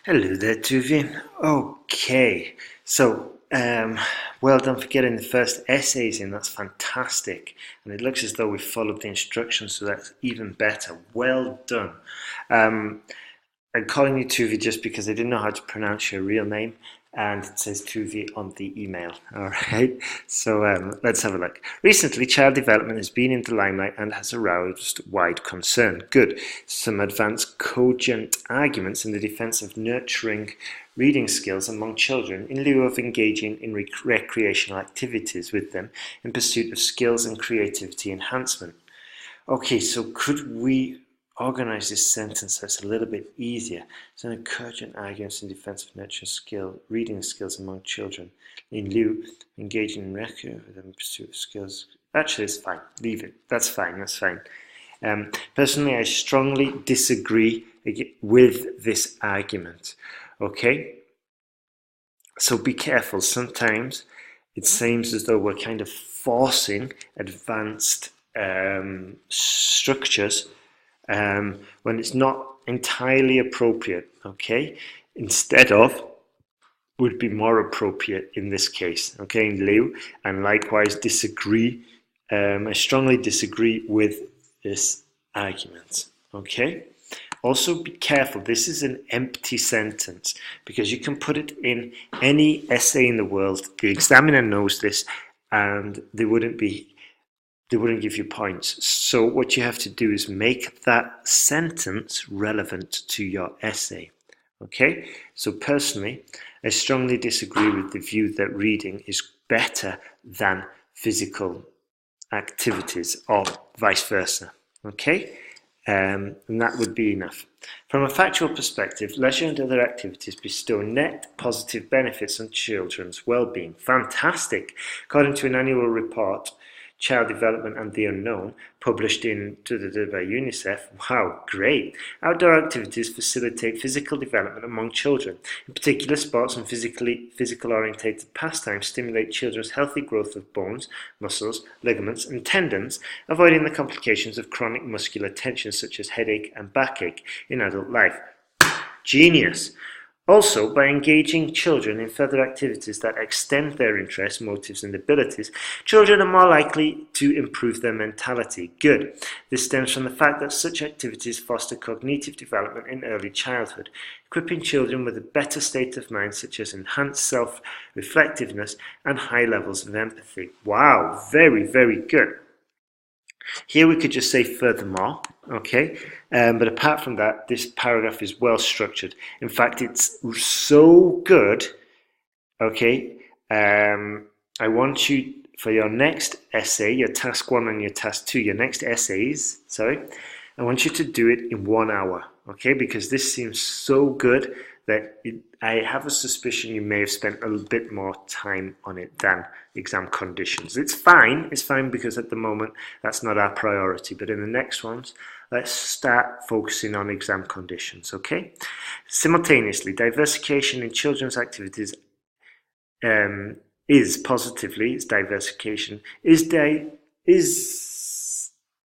Hello there, Tuvin. Okay, so well done for getting the first essays in. That's fantastic, and it looks as though we followed the instructions, so that's even better. Well done. Um, I'm calling you Tuvi just because I didn't know how to pronounce your real name, and it says Tuvi on the email. All right, so let's have a look. Recently, child development has been in the limelight and has aroused wide concern. Good. Some advanced cogent arguments in the defense of nurturing reading skills among children in lieu of engaging in recreational activities with them in pursuit of skills and creativity enhancement. Okay, so could we organize this sentence so it's a little bit easier? So, an encouraging arguments in defense of nurturing reading skills among children in lieu of engaging in with them in pursuit of skills. Actually, it's fine. Leave it. That's fine. That's fine. Personally, I strongly disagree with this argument. Okay, so be careful. Sometimes it seems as though we're kind of forcing advanced structures when it's not entirely appropriate. Okay, instead of would be more appropriate in this case. Okay, in lieu, and likewise disagree. I strongly disagree with this argument. Okay. Also, be careful. This is an empty sentence because you can put it in any essay in the world. The examiner knows this, and they wouldn't give you points. So what you have to do is make that sentence relevant to your essay. Okay? So personally, I strongly disagree with the view that reading is better than physical activities or vice versa. Okay? And that would be enough. From a factual perspective, leisure and other activities bestow net positive benefits on children's well-being. Fantastic! According to an annual report, Child Development and the Unknown, published in by UNICEF. Wow, great! Outdoor activities facilitate physical development among children. In particular, sports and physical-orientated pastimes stimulate children's healthy growth of bones, muscles, ligaments, and tendons, avoiding the complications of chronic muscular tension such as headache and backache in adult life. Genius! Also, by engaging children in further activities that extend their interests, motives, and abilities, children are more likely to improve their mentality. Good. This stems from the fact that such activities foster cognitive development in early childhood, equipping children with a better state of mind, such as enhanced self-reflectiveness and high levels of empathy. Wow, very, very good. Here we could just say furthermore, okay? But apart from that, this paragraph is well structured. In fact, it's so good, okay? I want you, for your next essay, your task 1 and your task 2, your next essays, I want you to do it in 1 hour, okay? Because this seems so good that I have a suspicion you may have spent a little bit more time on it than exam conditions. It's fine because at the moment that's not our priority, but in the next ones, let's start focusing on exam conditions, okay? Simultaneously, diversification in children's activities is positively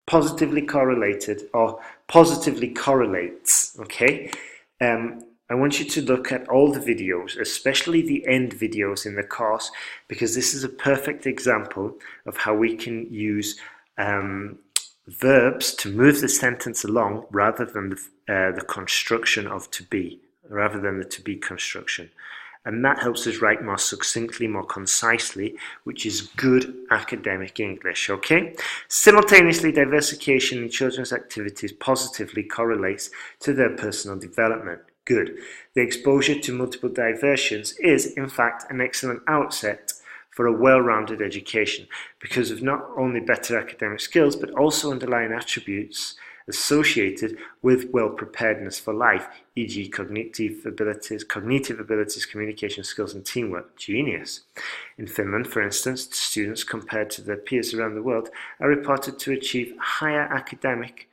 positively correlated or positively correlates, okay? I want you to look at all the videos, especially the end videos in the course, because this is a perfect example of how we can use verbs to move the sentence along rather than the construction of to be, rather than the to be construction. And that helps us write more succinctly, more concisely, which is good academic English, okay? Simultaneously, diversification in children's activities positively correlates to their personal development. Good. The exposure to multiple diversions is, in fact, an excellent outset for a well-rounded education because of not only better academic skills, but also underlying attributes associated with well-preparedness for life, e.g. cognitive abilities, communication skills, and teamwork. Genius. In Finland, for instance, students compared to their peers around the world are reported to achieve higher academic.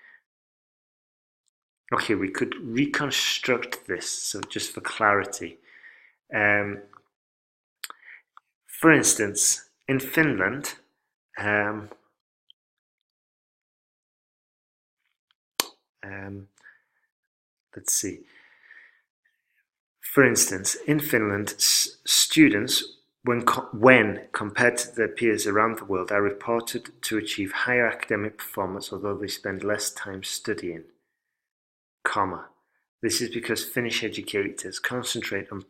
Okay, we could reconstruct this, so just for clarity. For instance, in Finland, let's see. For instance, in Finland, students, when compared to their peers around the world, are reported to achieve higher academic performance, although they spend less time studying, comma. This is because Finnish educators concentrate on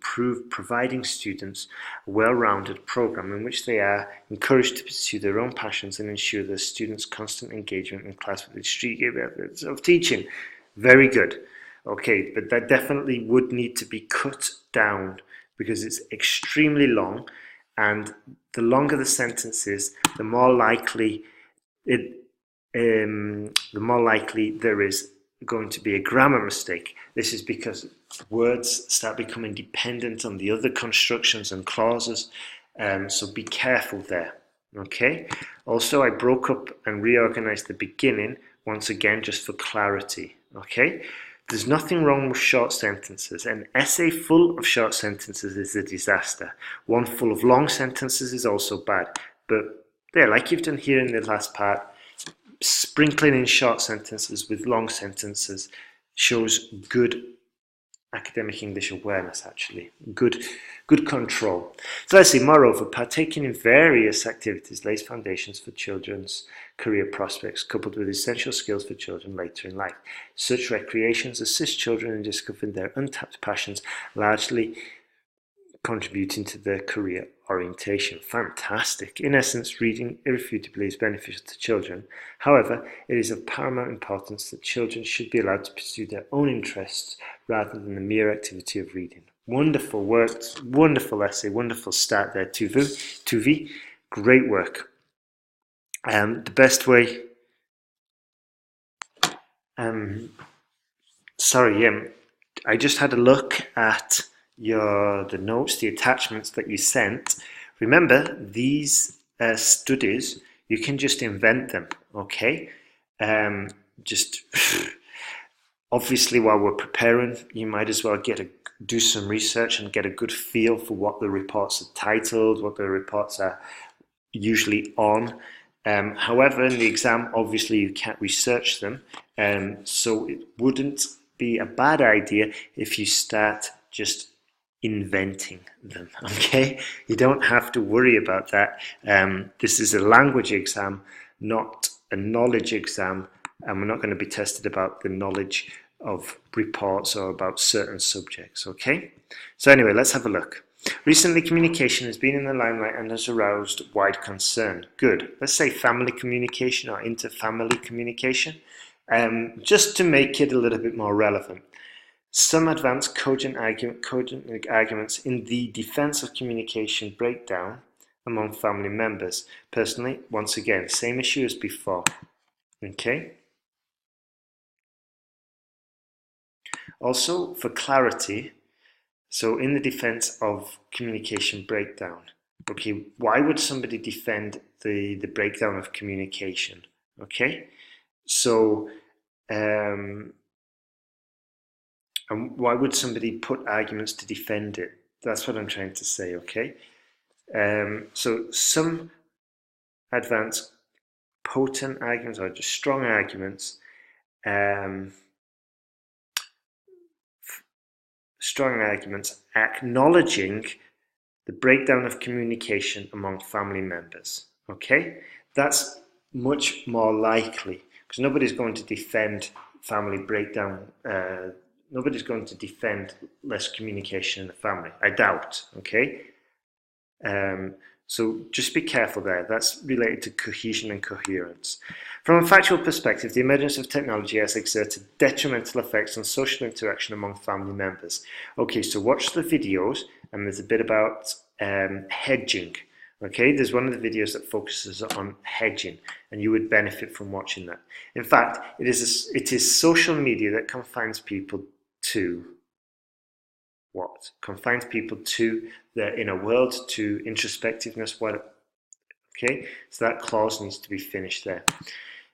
providing students a well-rounded program in which they are encouraged to pursue their own passions and ensure their students' constant engagement in class with the street methods of teaching. Very good. Okay, but that definitely would need to be cut down because it's extremely long, and the longer the sentence is, the more likely there is going to be a grammar mistake. This is because words start becoming dependent on the other constructions and clauses, so be careful there. Okay. Also, I broke up and reorganized the beginning once again just for clarity. Okay. There's nothing wrong with short sentences. An essay full of short sentences is a disaster. One full of long sentences is also bad. But there, like you've done here in the last part, sprinkling in short sentences with long sentences shows good academic English awareness, actually. Good control. So let's see, moreover, partaking in various activities lays foundations for children's career prospects, coupled with essential skills for children later in life. Such recreations assist children in discovering their untapped passions, largely contributing to their career orientation. Fantastic. In essence, reading irrefutably is beneficial to children. However, it is of paramount importance that children should be allowed to pursue their own interests rather than the mere activity of reading. Wonderful work, wonderful essay, wonderful start there, Tuvi. Great work. The best way... I just had a look at the notes, the attachments that you sent. Remember, these studies, you can just invent them, okay? Just obviously, while we're preparing, you might as well do some research and get a good feel for what the reports are titled, what the reports are usually on. However, in the exam, obviously you can't research them, so it wouldn't be a bad idea if you start just inventing them, okay? You don't have to worry about that. This is a language exam, not a knowledge exam, and we're not going to be tested about the knowledge of reports or about certain subjects, okay? So anyway, let's have a look. Recently, communication has been in the limelight and has aroused wide concern. Good. Let's say family communication or inter-family communication, just to make it a little bit more relevant. Some advanced cogent arguments in the defense of communication break down among family members. Personally, once again, same issue as before. Okay. Also, for clarity, so in the defense of communication breakdown, okay, why would somebody defend the breakdown of communication? Okay, so and why would somebody put arguments to defend it? That's what I'm trying to say, okay? So some advanced potent arguments or just strong arguments, acknowledging the breakdown of communication among family members, okay? That's much more likely because nobody's going to defend family breakdown. Nobody's going to defend less communication in the family. I doubt, okay? So just be careful there. That's related to cohesion and coherence. From a factual perspective, the emergence of technology has exerted detrimental effects on social interaction among family members. Okay, so watch the videos, and there's a bit about hedging. Okay, there's one of the videos that focuses on hedging, and you would benefit from watching that. In fact, it is social media that confines people to what? Confines people to their inner world, to introspectiveness. Okay, so that clause needs to be finished there.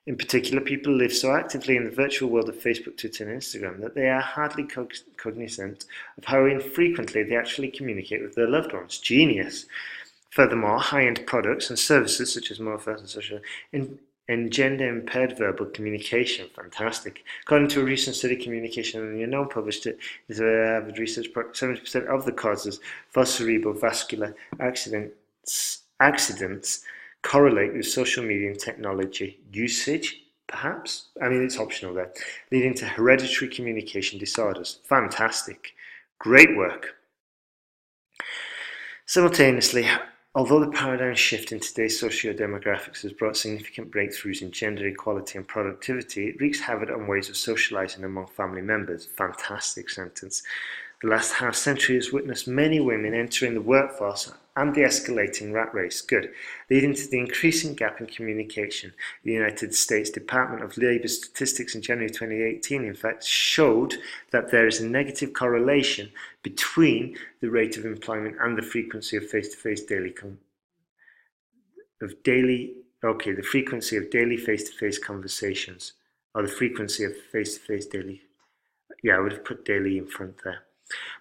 In particular, people live so actively in the virtual world of Facebook, Twitter, and Instagram that they are hardly cognizant of how infrequently they actually communicate with their loved ones. Genius. Furthermore, high-end products and services such as mobile phones and social and gender-impaired verbal communication. Fantastic. According to a recent study, Communication and Unknown published it, is average research, 70% of the causes for cerebrovascular accidents correlate with social media and technology usage, perhaps? I mean, it's optional there. Leading to hereditary communication disorders. Fantastic. Great work. Simultaneously, although the paradigm shift in today's socio-demographics has brought significant breakthroughs in gender equality and productivity, it wreaks havoc on ways of socializing among family members. Fantastic sentence. The last half-century has witnessed many women entering the workforce and the escalating rat race. Good. Leading to the increasing gap in communication. The United States Department of Labor statistics in January 2018, in fact, showed that there is a negative correlation between the rate of employment and the frequency of face-to-face daily face-to-face conversations, or the frequency of face-to-face daily. Yeah, I would have put daily in front there.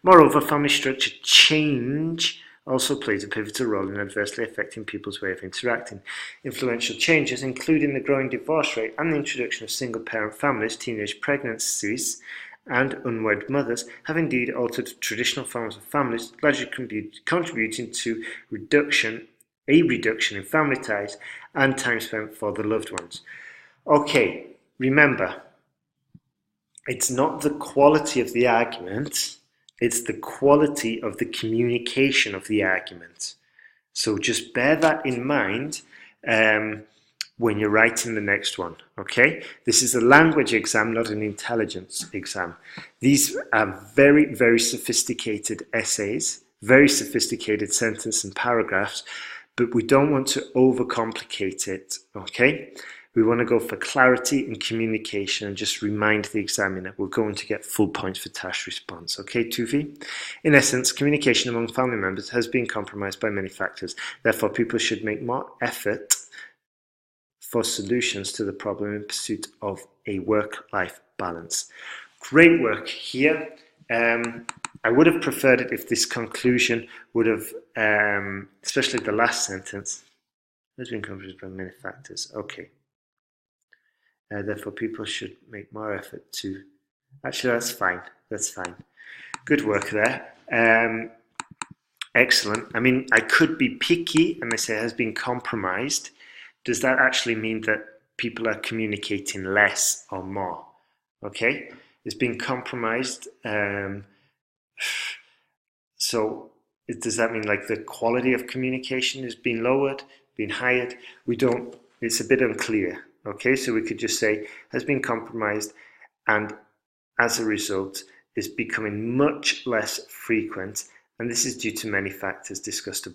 Moreover, family structure change also plays a pivotal role in adversely affecting people's way of interacting. Influential changes, including the growing divorce rate and the introduction of single-parent families, teenage pregnancies, and unwed mothers, have indeed altered traditional forms of families, largely contributing to a reduction in family ties and time spent for the loved ones. Okay, remember, it's not the quality of the argument, it's the quality of the communication of the argument. So just bear that in mind when you're writing the next one, okay? This is a language exam, not an intelligence exam. These are very, very sophisticated essays, very sophisticated sentence and paragraphs, but we don't want to overcomplicate it, okay? We want to go for clarity and communication and just remind the examiner we're going to get full points for task response. Okay, 2V? In essence, communication among family members has been compromised by many factors. Therefore, people should make more effort for solutions to the problem in pursuit of a work-life balance. Great work here. I would have preferred it if this conclusion would have, especially the last sentence, has been compromised by many factors. Okay. Therefore, people should make more effort to... Actually, that's fine. That's fine. Good work there. Excellent. I mean, I could be picky and I say it has been compromised. Does that actually mean that people are communicating less or more? Okay? It's been compromised. So does that mean like the quality of communication has been lowered, been higher? We don't... It's a bit unclear. Okay, so we could just say has been compromised and as a result is becoming much less frequent, and this is due to many factors discussed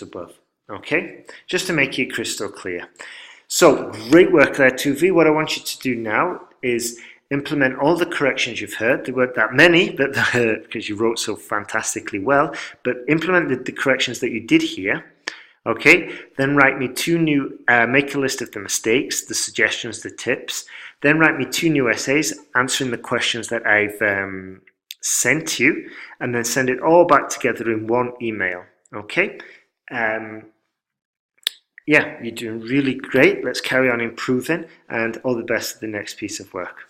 above. Okay, just to make it crystal clear. So great work there 2V. What I want you to do now is implement all the corrections you've heard. There weren't that many, but because you wrote so fantastically well, but implement the corrections that you did here. Okay, then write me make a list of the mistakes, the suggestions, the tips. Then write me 2 new essays answering the questions that I've sent you, and then send it all back together in one email. Okay, yeah, you're doing really great. Let's carry on improving, and all the best for the next piece of work.